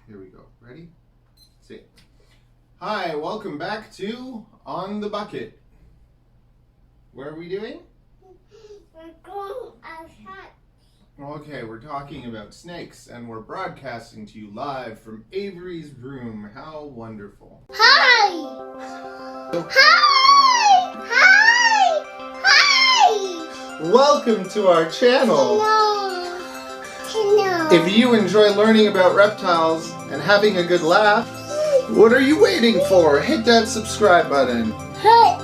Here we go. Ready? See. Hi, welcome back to On the Bucket. What are we doing? We're going outside. Okay, we're talking about snakes, and we're broadcasting to you live from Avery's room. How wonderful. Hi! Hi! Hi! Hi! Welcome to our channel. If you enjoy learning about reptiles and having a good laugh, what are you waiting for? Hit that subscribe button. Hit!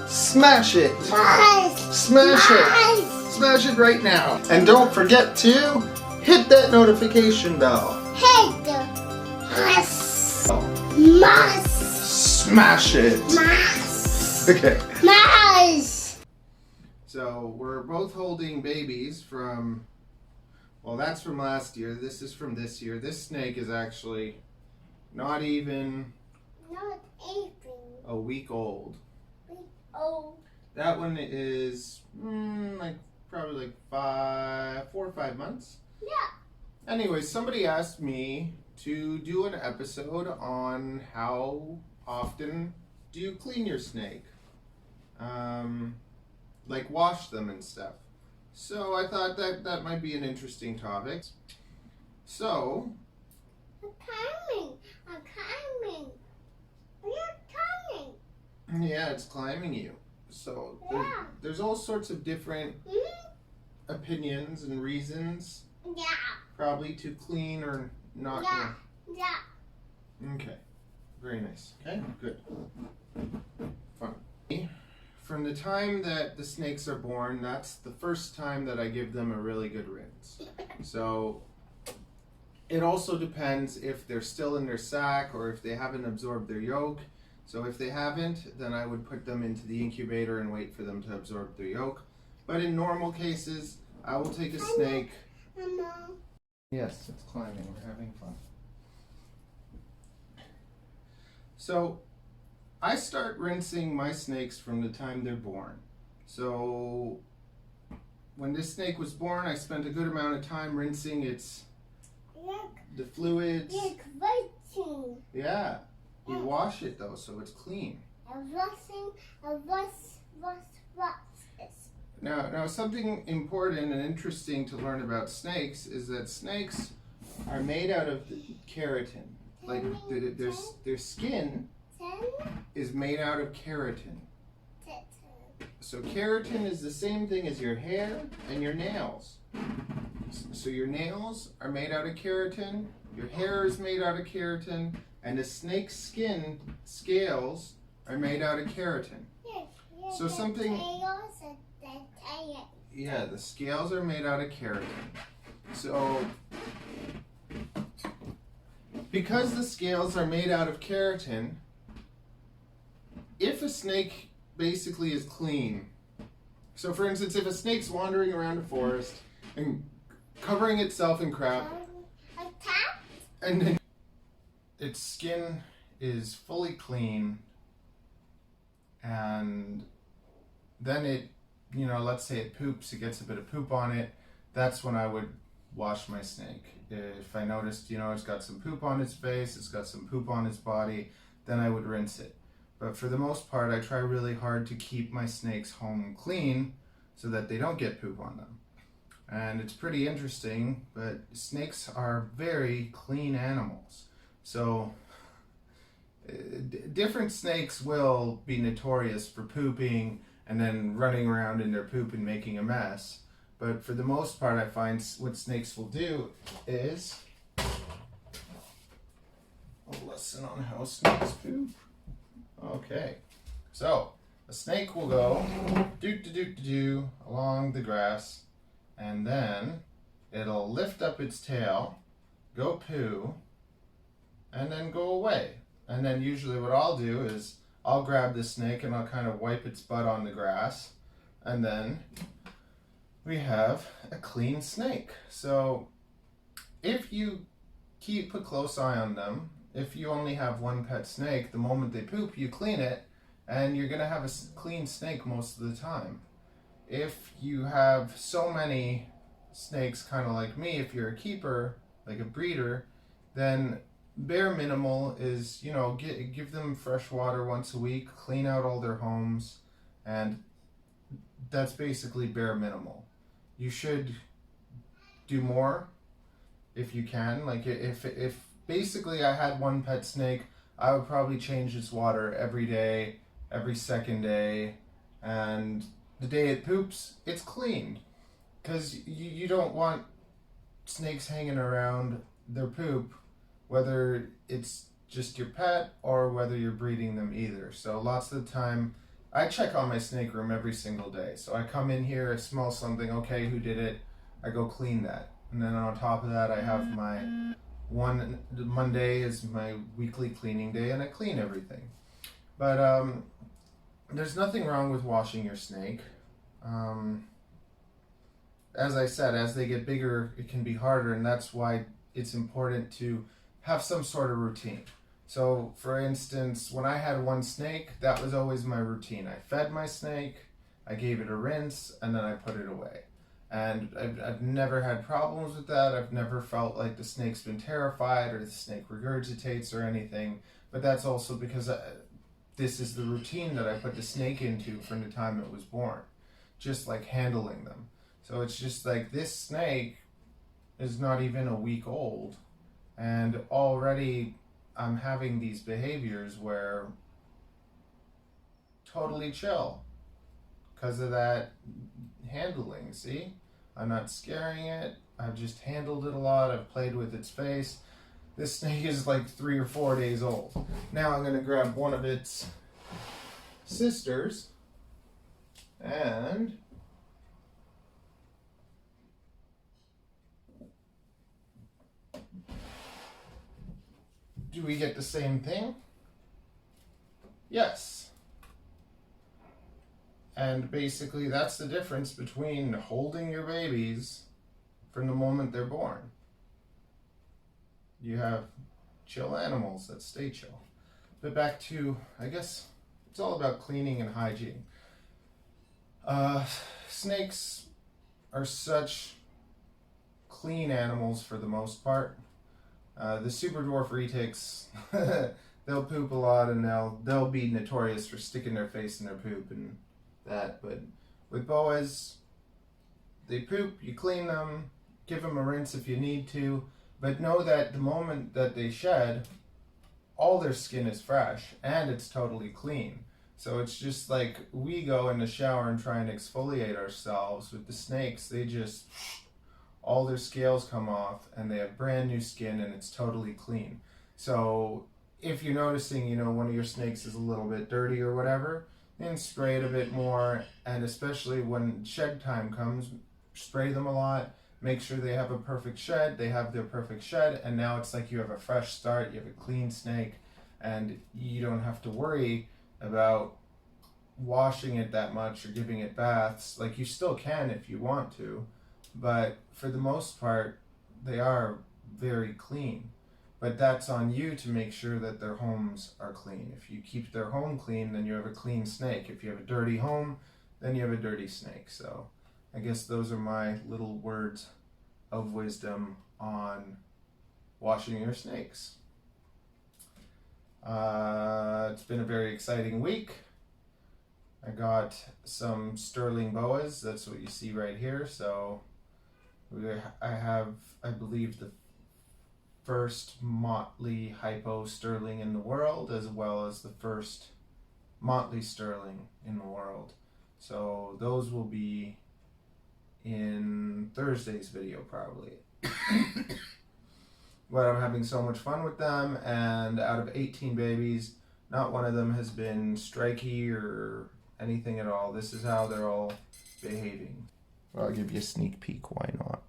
Smash it! Smash it! Smash it right now. And don't forget to hit that notification bell. Hit! Smash it! Mash! Okay. Mash! So we're both holding babies from, well, that's from last year. This is from this year. This snake is actually not even a week old. That one is probably like 4 or 5 months. Yeah. Anyway, somebody asked me to do an episode on how often do you clean your snake, like wash them and stuff. So I thought that might be an interesting topic. So I'm coming. You're coming. yeah, it's climbing you. So Yeah. there's all sorts of different opinions and reasons, Yeah. probably, to clean or not. Yeah. Yeah. Okay, very nice. Okay, good. Fun. From the time that the snakes are born, that's the first time that I give them a really good rinse. So it also depends if they're still in their sac or if they haven't absorbed their yolk. So if they haven't, then I would put them into the incubator and wait for them to absorb their yolk. But in normal cases, I will take a snake. Mama. Yes, it's climbing. We're having fun. So I start rinsing my snakes from the time they're born. So when this snake was born, I spent a good amount of time rinsing the fluids. Waiting. Yeah, we wash it though, so it's clean. Now something important and interesting to learn about snakes is that snakes are made out of keratin. Like their skin is made out of keratin. So keratin is the same thing as your hair and your nails. So your nails are made out of keratin, your hair is made out of keratin, and the snake's skin scales are made out of keratin. So something... Yeah, the scales are made out of keratin. So because the scales are made out of keratin, if a snake basically is clean, so for instance, if a snake's wandering around a forest and covering itself in crap, and then its skin is fully clean, and then it, let's say it poops, it gets a bit of poop on it, that's when I would wash my snake. If I noticed, it's got some poop on its face, it's got some poop on its body, then I would rinse it. But for the most part, I try really hard to keep my snakes home clean so that they don't get poop on them. And it's pretty interesting, but snakes are very clean animals. So different snakes will be notorious for pooping and then running around in their poop and making a mess. But for the most part, I find what snakes will do is a lesson on how snakes poop. Okay, so a snake will go do along the grass, and then it'll lift up its tail, go poo, and then go away. And then usually what I'll do is I'll grab the snake and I'll kind of wipe its butt on the grass, and then we have a clean snake. So if you keep a close eye on them, if you only have one pet snake, the moment they poop, you clean it, and you're going to have a clean snake most of the time. If you have so many snakes, kind of like me, if you're a keeper, like a breeder, then bare minimal is, you know, give them fresh water once a week, clean out all their homes, and that's basically bare minimal. You should do more if you can. Like if basically I had one pet snake, I would probably change its water every day, every second day, and the day it poops, it's cleaned. Because you don't want snakes hanging around their poop, whether it's just your pet or whether you're breeding them either. So lots of the time, I check on my snake room every single day. So I come in here, I smell something, okay, who did it? I go clean that. And then on top of that, I have my Monday is my weekly cleaning day, and I clean everything. But there's nothing wrong with washing your snake. As I said, as they get bigger, it can be harder, and that's why it's important to have some sort of routine. So, for instance, when I had one snake, that was always my routine. I fed my snake, I gave it a rinse, and then I put it away. And I've never had problems with that. I've never felt like the snake's been terrified or the snake regurgitates or anything. But that's also because this is the routine that I put the snake into from the time it was born. Just like handling them. So it's just like this snake is not even a week old. And already I'm having these behaviors where totally chill. Because of that handling, see? I'm not scaring it. I've just handled it a lot. I've played with its face. This snake is like 3 or 4 days old. Now I'm going to grab one of its sisters and do we get the same thing? Yes. And basically that's the difference between holding your babies from the moment they're born. You have chill animals that stay chill. But back to, I guess, it's all about cleaning and hygiene. Snakes are such clean animals for the most part. The Superdwarf Retics, they'll poop a lot and they'll be notorious for sticking their face in their poop and that, but with boas, they poop, you clean them, give them a rinse if you need to, but know that the moment that they shed, all their skin is fresh and it's totally clean. So it's just like we go in the shower and try and exfoliate ourselves. With the snakes, they just, all their scales come off and they have brand new skin and it's totally clean. So if you're noticing, you know, one of your snakes is a little bit dirty or whatever, then spray it a bit more, and especially when shed time comes, spray them a lot, make sure they have a perfect shed, they have their perfect shed, and now it's like you have a fresh start, you have a clean snake, and you don't have to worry about washing it that much or giving it baths. Like, you still can if you want to, but for the most part, they are very clean. But that's on you to make sure that their homes are clean. If you keep their home clean, then you have a clean snake. If you have a dirty home, then you have a dirty snake. So I guess those are my little words of wisdom on washing your snakes. It's been a very exciting week. I got some sterling boas. That's what you see right here. So I have, I believe, the first motley hypo sterling in the world, as well as the first motley sterling in the world. So those will be in Thursday's video probably. But I'm having so much fun with them, and out of 18 babies, not one of them has been striky or anything at all. This is how they're all behaving. Well, I'll give you a sneak peek, why not?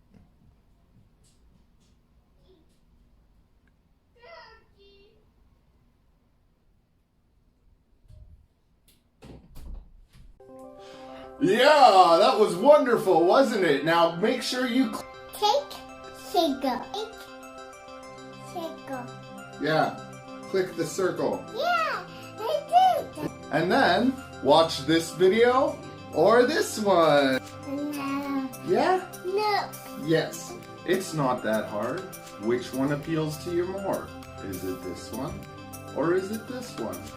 Yeah, that was wonderful, wasn't it? Now make sure you Take, sugar. Take, sugar. yeah, click the circle. Yeah, I did. And then watch this video or this one. No. Yeah? No. Yes. It's not that hard. Which one appeals to you more? Is it this one or is it this one?